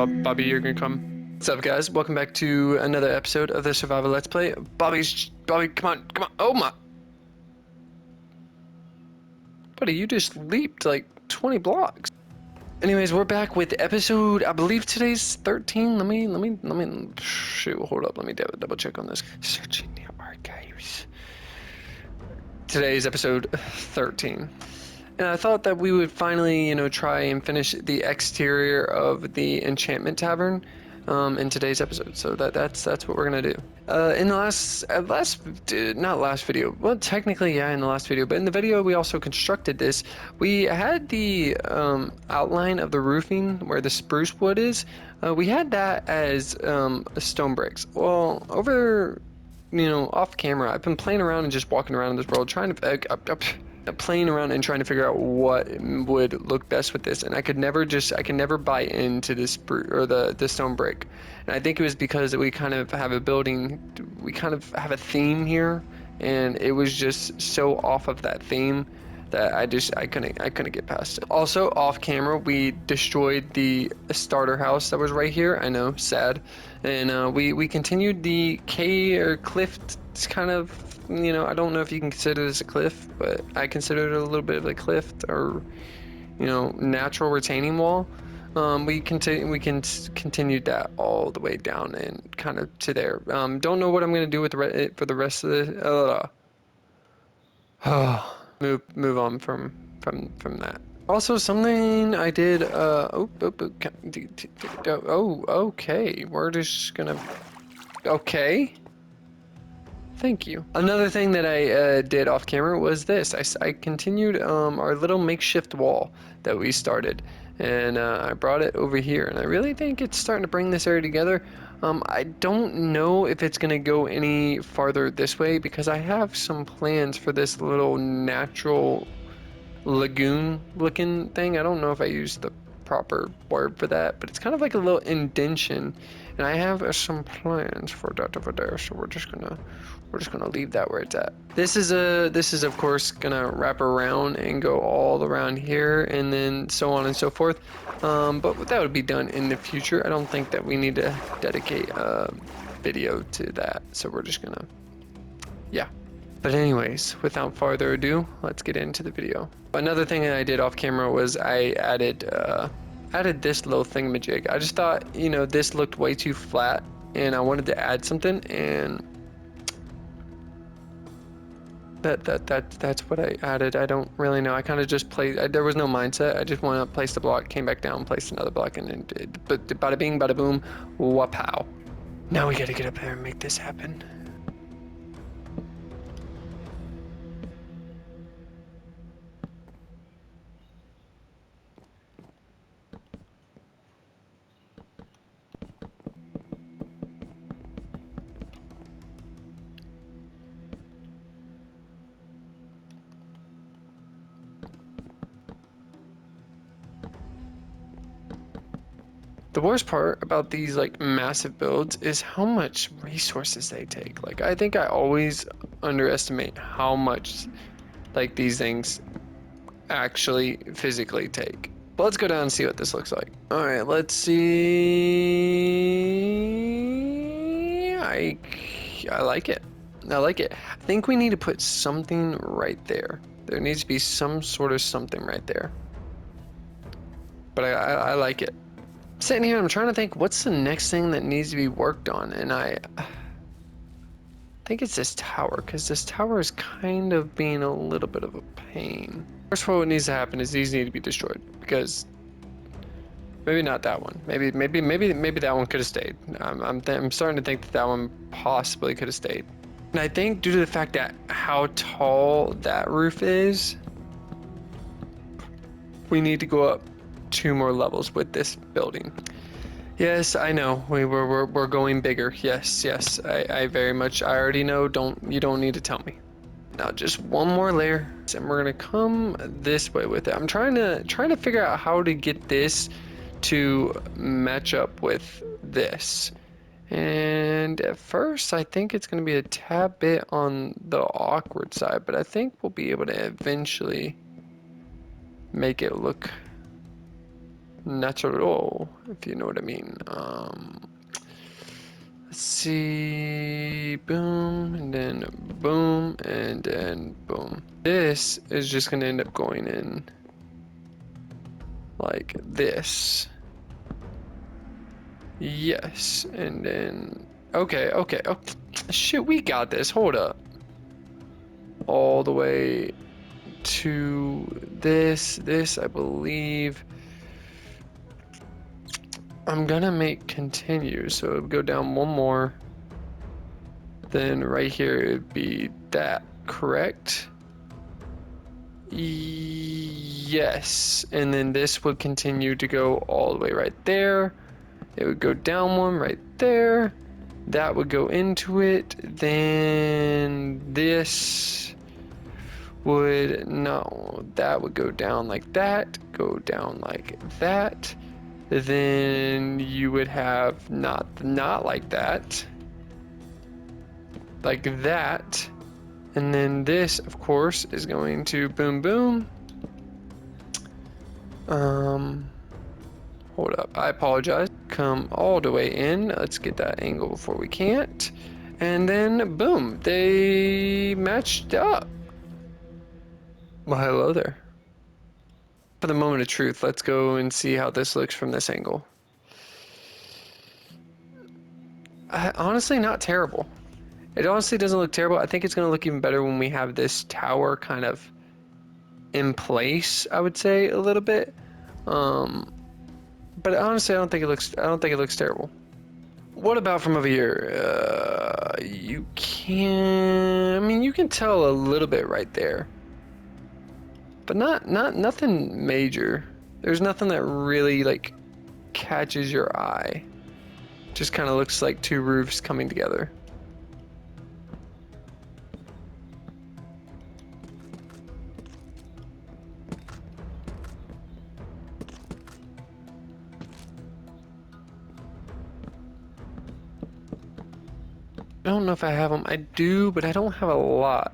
Bobby, you're gonna come. What's up, guys? Welcome back to another episode of the Survival Let's Play. Bobby, come on. Oh my. Buddy, you just leaped like 20 blocks. Anyways, we're back with episode, I believe today's 13. Let me, shoot, hold up. Let me double check on this. Searching the archives. Today's episode 13. And I thought that we would finally, try and finish the exterior of the enchantment tavern in today's episode. So that's what we're gonna do. In the not last video. Well, technically, yeah, in the last video. But in the video, we also constructed this. We had the outline of the roofing where the spruce wood is. We had that as stone bricks. Well, over, off camera, I've been playing around and just walking around in this world trying to. Playing around and trying to figure out what would look best with this, and I could never buy into this the stone brick. And I think it was because we kind of have we kind of have a theme here, and it was just so off of that theme that I couldn't get past it. Also, off camera, we destroyed the starter house that was right here. I know, sad. And we continued the cliff kind of, I don't know if you can consider this a cliff, but I consider it a little bit of a cliff or, natural retaining wall. We continued that all the way down and kind of to there. Don't know what I'm gonna do with for the rest of the. Move on from that. Also, something I did. Okay. We're just gonna. Okay. Thank you. Another thing that I did off camera was this. I continued our little makeshift wall that we started, and I brought it over here, and I really think it's starting to bring this area together. I don't know if it's gonna go any farther this way because I have some plans for this little natural lagoon looking thing. I don't know if I used the proper word for that, but it's kind of like a little indention, and I have some plans for that over there, so we're just gonna leave that where it's at. This is of course gonna wrap around and go all around here, and then so on and so forth, but that would be done in the future. I don't think that we need to dedicate a video to that, so we're just gonna, yeah. But anyways, without further ado, let's get into the video. Another thing that I did off camera was I added this little thingamajig. I just thought, this looked way too flat, and I wanted to add something, and that's what I added. I don't really know. I kind of just played. There was no mindset. I just went up, placed a block, came back down, placed another block, and then bada bing, bada boom, wapow. Now we gotta get up there and make this happen. The worst part about these like massive builds is how much resources they take. Like, I think I always underestimate how much like these things actually physically take. But let's go down and see what this looks like. All right, let's see. I like it. I like it. I think we need to put something right there. There needs to be some sort of something right there. But I like it. Sitting here, I'm trying to think what's the next thing that needs to be worked on, and I think it's this tower, because this tower is kind of being a little bit of a pain. First of all, what needs to happen is these need to be destroyed, because maybe not that one. Maybe that one could have stayed. I'm starting to think that one possibly could have stayed. And I think due to the fact that how tall that roof is, we need to go up 2 more levels with this building. Yes, I know we're going bigger. Yes, I very much, I already know. You don't need to tell me. Now just one more layer, and we're gonna come this way with it. I'm trying to figure out how to get this to match up with this, and at first I think it's gonna be a tad bit on the awkward side, but I think we'll be able to eventually make it look natural, if you know what I mean. Let's see, boom, and then boom, and then boom. This is just gonna end up going in like this. Yes, and then, okay, oh, shoot, we got this, hold up. All the way to this, I believe. I'm gonna make continue, so it would go down one more. Then right here it would be that, correct? Yes, and then this would continue to go all the way right there. It would go down one right there. That would go into it. Then this would, no, that would go down like that, go down like that. Then you would have not like that. Like that. And then this, of course, is going to boom, boom. Hold up, I apologize. Come all the way in. Let's get that angle before we can't. And then, boom, they matched up. Well, hello there. For the moment of truth, let's go and see how this looks from this angle. Honestly, not terrible. It honestly doesn't look terrible. I think it's going to look even better when we have this tower kind of in place, I would say, a little bit. But honestly, I don't think it looks terrible. What about from over here? You can tell a little bit right there. But nothing major. There's nothing that really like catches your eye. Just kind of looks like two roofs coming together. I don't know if I have them. I do, but I don't have a lot.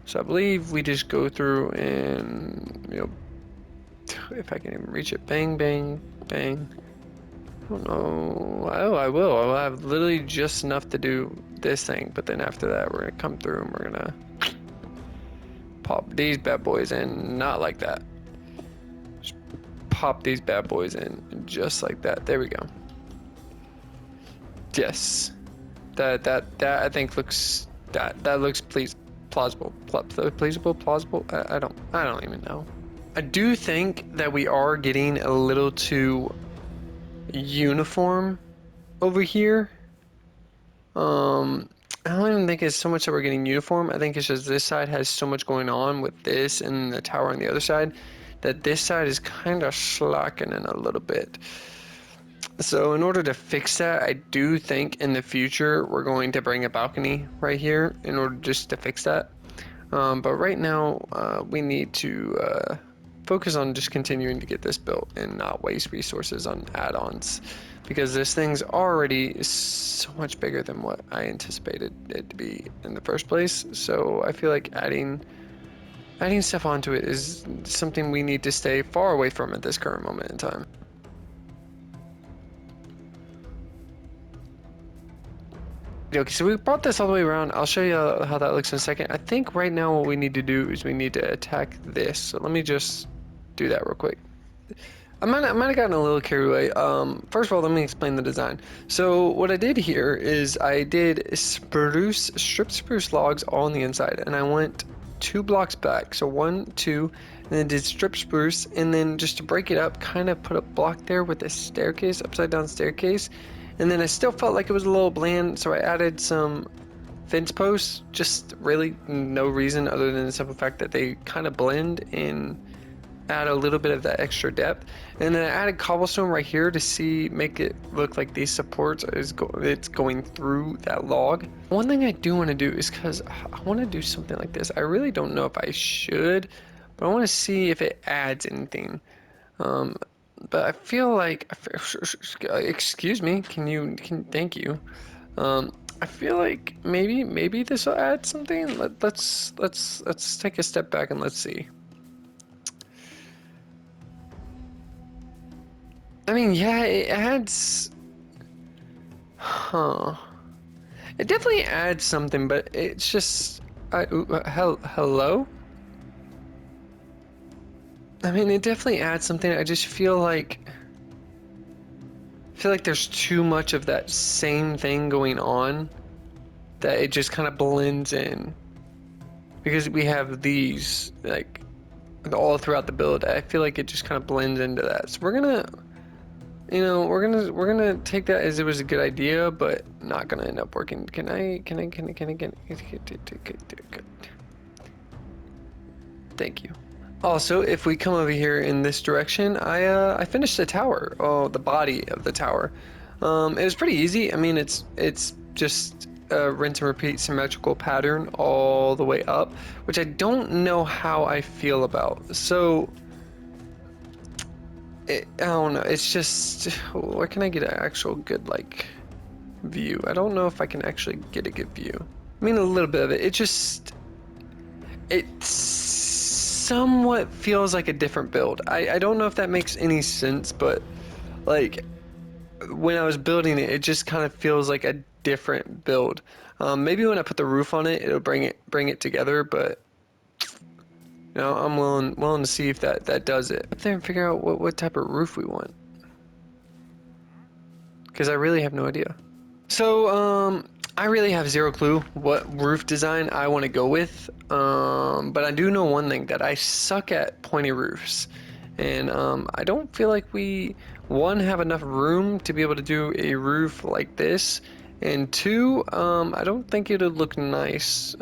So I believe we just go through and, if I can even reach it. Bang, bang, bang. I don't know. Oh, I will. I'll have literally just enough to do this thing, but then after that, we're gonna come through and we're gonna pop these bad boys in. Not like that. Just pop these bad boys in just like that. There we go. Yes. That I think looks that looks plausible. Plausible. I don't even know. I do think that we are getting a little too uniform over here. I don't even think it's so much that we're getting uniform. I think it's just this side has so much going on with this and the tower on the other side that this side is kind of slackening a little bit. So in order to fix that, I do think in the future we're going to bring a balcony right here in order just to fix that. But right now we need to focus on just continuing to get this built and not waste resources on add-ons, because this thing's already so much bigger than what I anticipated it to be in the first place. So I feel like adding stuff onto it is something we need to stay far away from at this current moment in time. Okay, so we brought this all the way around. I'll show you how that looks in a second. I think right now what we need to do is we need to attack this. So let me just do that real quick. I might have gotten a little carried away. First of all, let me explain the design. So what I did here is I did strip spruce logs all on the inside, and I went 2 blocks back. So 1, 2, and then did strip spruce, and then just to break it up, kind of put a block there with a staircase, upside down staircase. And then I still felt like it was a little bland, so I added some fence posts, just really no reason other than the simple fact that they kind of blend and add a little bit of that extra depth. And then I added cobblestone right here to make it look like these supports it's going through that log. One thing I do want to do is, because I want to do something like this, I really don't know if I should, but I want to see if it adds anything. But I feel like, excuse me, thank you. I feel like maybe this will add something. Let's take a step back and let's see. I mean, yeah, it adds... Huh. It definitely adds something, but it's just... hello? I mean, it definitely adds something. I just feel like... there's too much of that same thing going on that it just kind of blends in. Because we have these, like, all throughout the build, I feel like it just kind of blends into that. So we're gonna... You know, we're gonna take that as it was a good idea, but not gonna end up working. Can I? Thank you. Also, if we come over here in this direction, I finished the tower. Oh, the body of the tower. It was pretty easy. I mean, it's just a rinse and repeat symmetrical pattern all the way up, which I don't know how I feel about. So. I don't know, it's just, where can I get an actual good, like, view? I don't know if I can actually get a good view. I mean, a little bit of it. It somewhat feels like a different build. I don't know if that makes any sense, but, like, when I was building it, it just kind of feels like a different build. Maybe when I put the roof on it, it'll bring it together, but... You know, I'm willing to see if that does it. Up there and figure out what type of roof we want. Because I really have no idea. So, I really have zero clue what roof design I want to go with. But I do know one thing, that I suck at pointy roofs. And I don't feel like we, one, have enough room to be able to do a roof like this. And two, I don't think it'll look nice.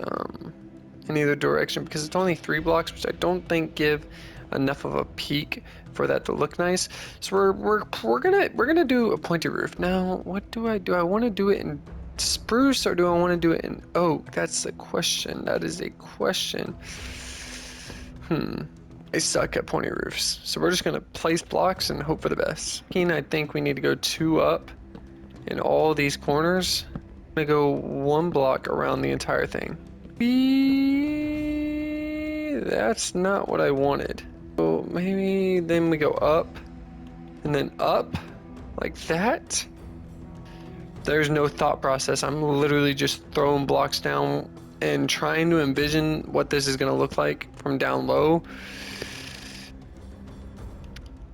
In either direction, because it's only 3 blocks, which I don't think give enough of a peak for that to look nice. So we're gonna do a pointy roof. Now, what do I do? I want to do it in spruce, or do I want to do it in oak? That's the question. That is a question. I suck at pointy roofs, so we're just gonna place blocks and hope for the best. I think we need to go 2 up in all these corners. I'm gonna go 1 block around the entire thing. That's not what I wanted. So maybe then we go up and then up like that. There's no thought process. I'm literally just throwing blocks down and trying to envision what this is gonna look like from down low.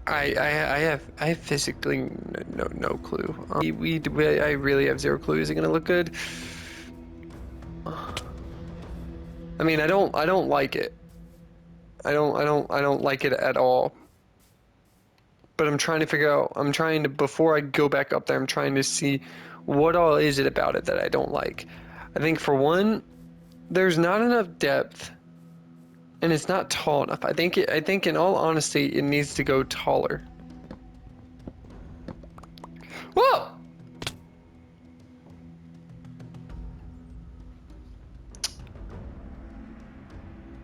I have physically no clue. I really have zero clue. Is it gonna look good? I mean, I don't like it. I don't like it at all. But I'm trying to figure out, before I go back up there, I'm trying to see what all is it about it that I don't like. I think for one, there's not enough depth, and it's not tall enough. I think in all honesty, it needs to go taller. Whoa!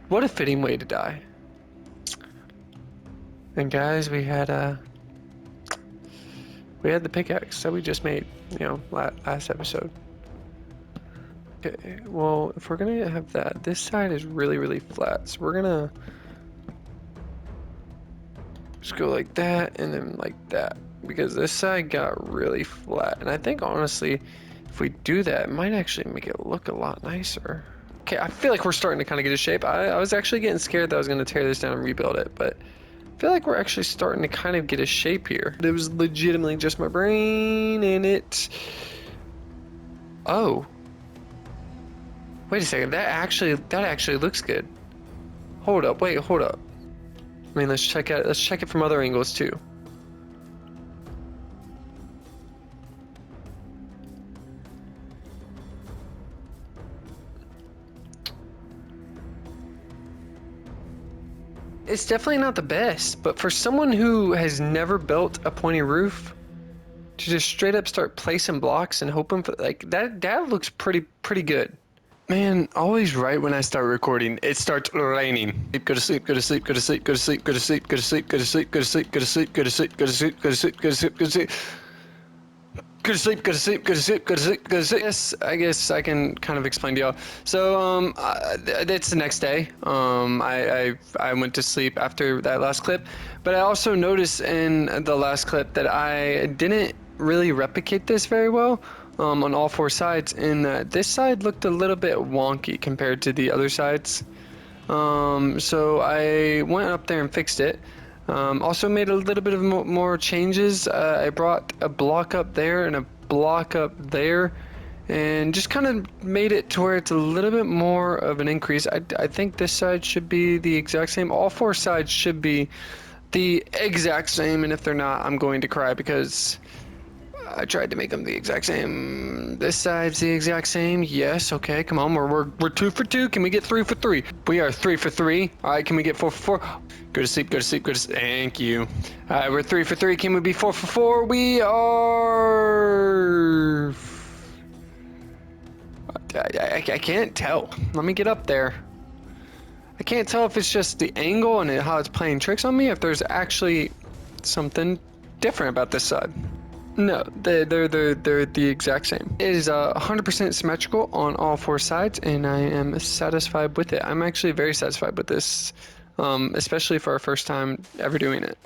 What a fitting way to die. And guys, we had the pickaxe that we just made, you know, last episode. Okay, well, if we're gonna have that, this side is really flat, so we're gonna just go like that and then like that, because this side got really flat. And I think honestly, if we do that, it might actually make it look a lot nicer. Okay, I feel like we're starting to kind of get a shape. I was actually getting scared that I was going to tear this down and rebuild it, but I feel like we're actually starting to kind of get a shape here. It was legitimately just my brain in it. Oh. Wait a second, that actually looks good. Hold up, wait, hold up. I mean, let's check it from other angles too. It's definitely not the best, but for someone who has never built a pointy roof, to just straight up start placing blocks and hoping for, like, that looks pretty good. Man, always right when I start recording, it starts raining. Go to sleep, go to sleep, go to sleep, go to sleep, go to sleep, go to sleep, go to sleep, go to sleep, go to sleep, go to sleep, go to sleep, go to sleep, go to sleep, go to sleep. Go to sleep, go to sleep, go to sleep, go to sleep, go to sleep. Yes, I guess I can kind of explain to y'all. So, it's the next day. I went to sleep after that last clip, but I also noticed in the last clip that I didn't really replicate this very well, on all four sides, and this side looked a little bit wonky compared to the other sides. So I went up there and fixed it. Also made a little bit of more changes. I brought a block up there and a block up there, and just kind of made it to where it's a little bit more of an increase. I think this side should be the exact same. All four sides should be the exact same, and if they're not, I'm going to cry because I tried to make them the exact same. This side's the exact same. Yes, okay, come on. We're 2 for 2. Can we get 3 for 3? We are 3 for 3. All right, can we get 4 for 4? Go to sleep, go to sleep, go to sleep. Thank you. All right, we're 3 for 3. Can we be 4 for 4? We are... I can't tell. Let me get up there. I can't tell if it's just the angle and how it's playing tricks on me, if there's actually something different about this side. No, they're the exact same. It is 100% symmetrical on all four sides, and I am satisfied with it. I'm actually very satisfied with this, especially for our first time ever doing it.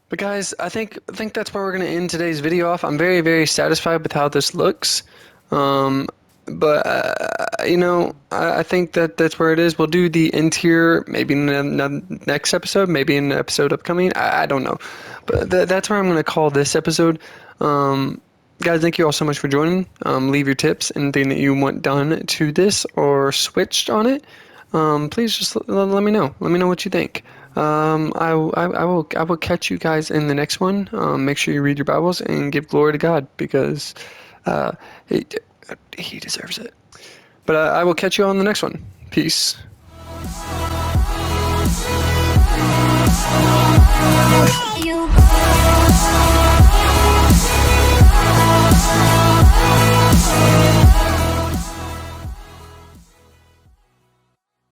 But guys, I think that's where we're gonna end today's video off. I'm very, very satisfied with how this looks. You know, I think that's where it is. We'll do the interior maybe in the next episode, maybe in the episode upcoming. I don't know. But that's where I'm going to call this episode. Guys, thank you all so much for joining. Leave your tips, anything that you want done to this or switched on it. Please just let me know. Let me know what you think. I will catch you guys in the next one. Make sure you read your Bibles and give glory to God because he deserves it. But I will catch you on the next one. Peace.